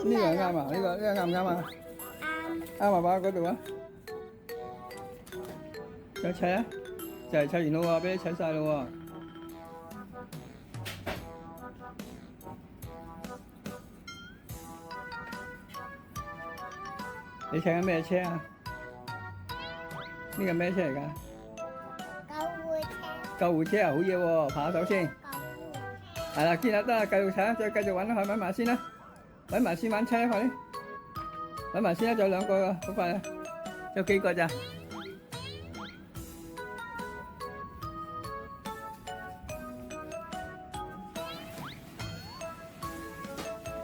呢個啱啊，呢個啱唔啱啊？啱。啱啊，擺喺嗰度啊。再砌啊，就係砌完咯喎，俾你砌晒咯喎。你砌緊咩車啊？呢個咩車嚟㗎？救護車。救護車啊，好嘢喎！拍下手先。救護車。係啦，見啦得啦，繼續砌啊，再繼續揾啦，揾埋先啦，揾埋先玩車啊，快啲！揾埋先啦，仲有兩個㗎，好快啊！有幾個咋？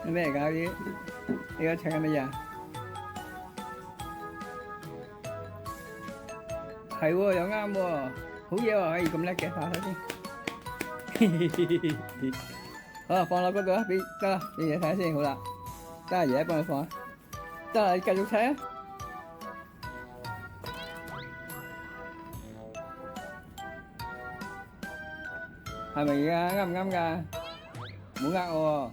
係咩嚟㗎啲？你而家砌緊乜嘢啊？係喎，又啱喎，好嘢喎，可以咁叻嘅，拍手先。好啦，放落嗰度啊，俾得啦，俾爺睇下先，好啦，得阿爺幫你放啊，得啦，你繼續砌啊。係咪㗎？啱唔啱㗎？唔好呃我喎。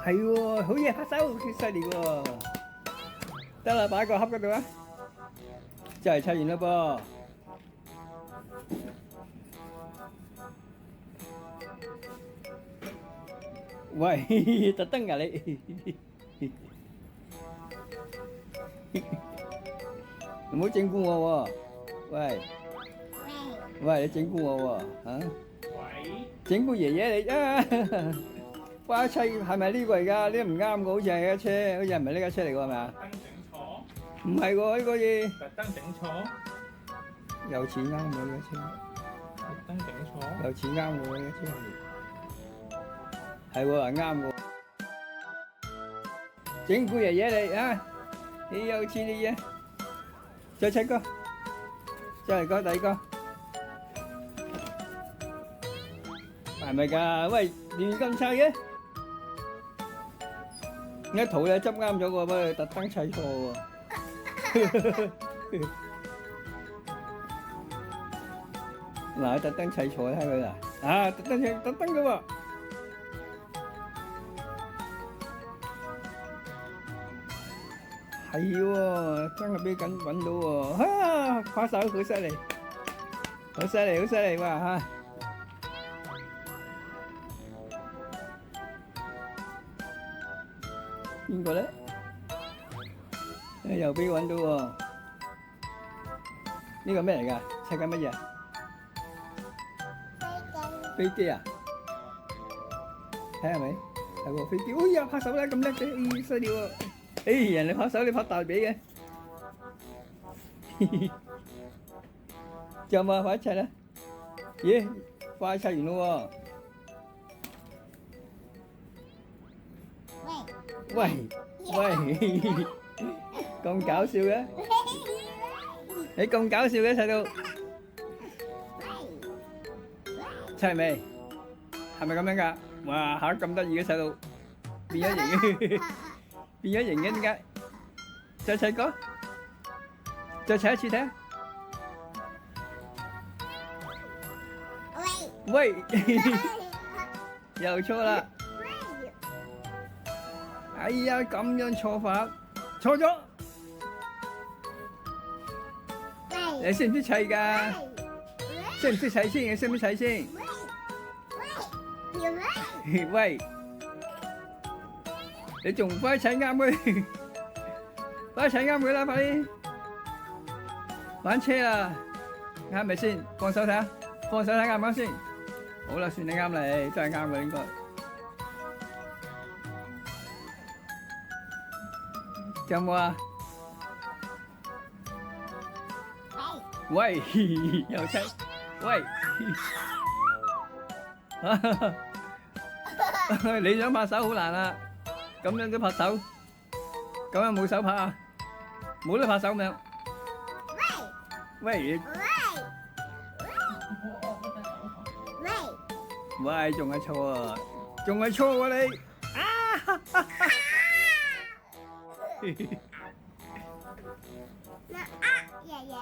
係喎，好嘢，拍手，幾犀利喎！得啦，擺個盒嗰度啊，就係砌完啦噃。喂，特登㗎你，唔好整蠱我喎！喂，喂，你整蠱我喎嚇？喂，整蠱爺爺你啊！花砌係咪呢個嚟㗎？呢個唔啱嘅，好似係架車，好似唔係呢架車嚟㗎係咪啊？特登整錯，唔係喎，呢個嘢特登整錯，有錢啱喎呢架車，特登整錯，有錢啱喎呢架車係喎，係啱喎。整蠱爺爺你啊！你有錢你嘢，再砌個，再嚟個第二個，係咪㗎？喂，亂咁砌嘅！一圖咧執啱咗喎，不過特登砌錯喎。嗱，特登砌錯睇佢啦，啊，特登嘅喎。係喎，真係俾緊揾到喎，哈！拍手，好犀利，好犀利，好犀利哇嚇！邊個咧？又俾揾到喎！呢個咩嚟㗎？砌緊乜嘢？飛機啊！睇下係咪？係喎，飛機！哎呀，拍手啦，咁叻嘅，犀利喎！人哋拍手，你拍大髀嘅。仲有冇啊？快啲砌啦！咦，快砌完咯喎！喂，咁搞笑嘅？你咁搞笑嘅砌到？砌未？係咪咁樣㗎？哇嚇咁得意嘅砌到變咗形嘅，變咗形嘅點解？再砌個，再砌一次睇下。喂，又錯啦！哎呀，咁樣錯法，錯咗。你識唔識砌㗎？識唔識砌先？你識唔識砌先？喂，你仲唔快砌啱佢？快砌啱佢啦！快啲玩車啦，啱咪先？放手睇下，放手睇啱唔啱先？好啦，算你啱啦，真係啱嘅應該。仲有冇啊？喂，又砌，喂。你想拍手好難啊！咁樣都拍手，咁樣冇手拍啊！冇得拍手咁樣。喂，喂，仲係錯啊！仲係錯喎你！啊！爺爺。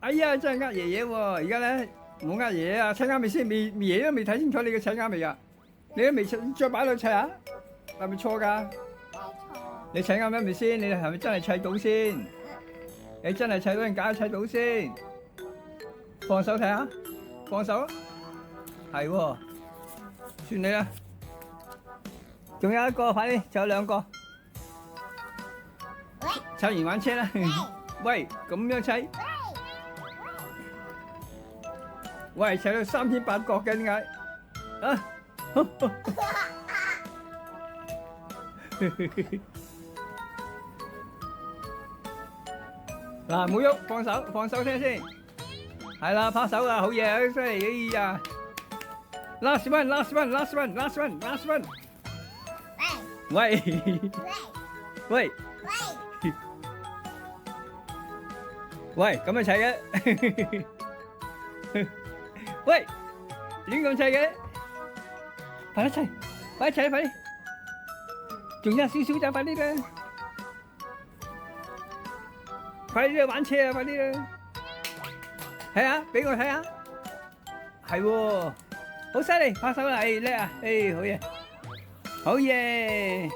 哎呀，真係呃爺爺喎！而家咧冇呃爺爺啊，砌啱未先？爺爺都未睇清楚你嘅砌啱未啊？你都未再擺落砌啊？係咪錯㗎？冇錯。你砌啱咗未先？你係咪真係砌到先？你真係砌到定假砌到先？放手睇下，放手啊！係喎，算你啦。仲有一個，快啲，仲有兩個。喂砌完玩車啦。喂，咁樣砌？喂，砌到三天八角嘅點解？啊！嗱，唔好喐，放手，放手聽先。係啦，拍手啦，好嘢，好犀利，哎呀！Last one, last one, last one, last one, last one。喂喂喂喂喂，咁樣砌嘅？喂，亂咁砌嘅？快啲砌，快啲砌，快啲！仲有少少就快啲啦！快啲去玩車啊！快啲啦！睇下，俾我睇下，係喎，好犀利，拍手啦！誒叻啊！誒好嘢，好嘢！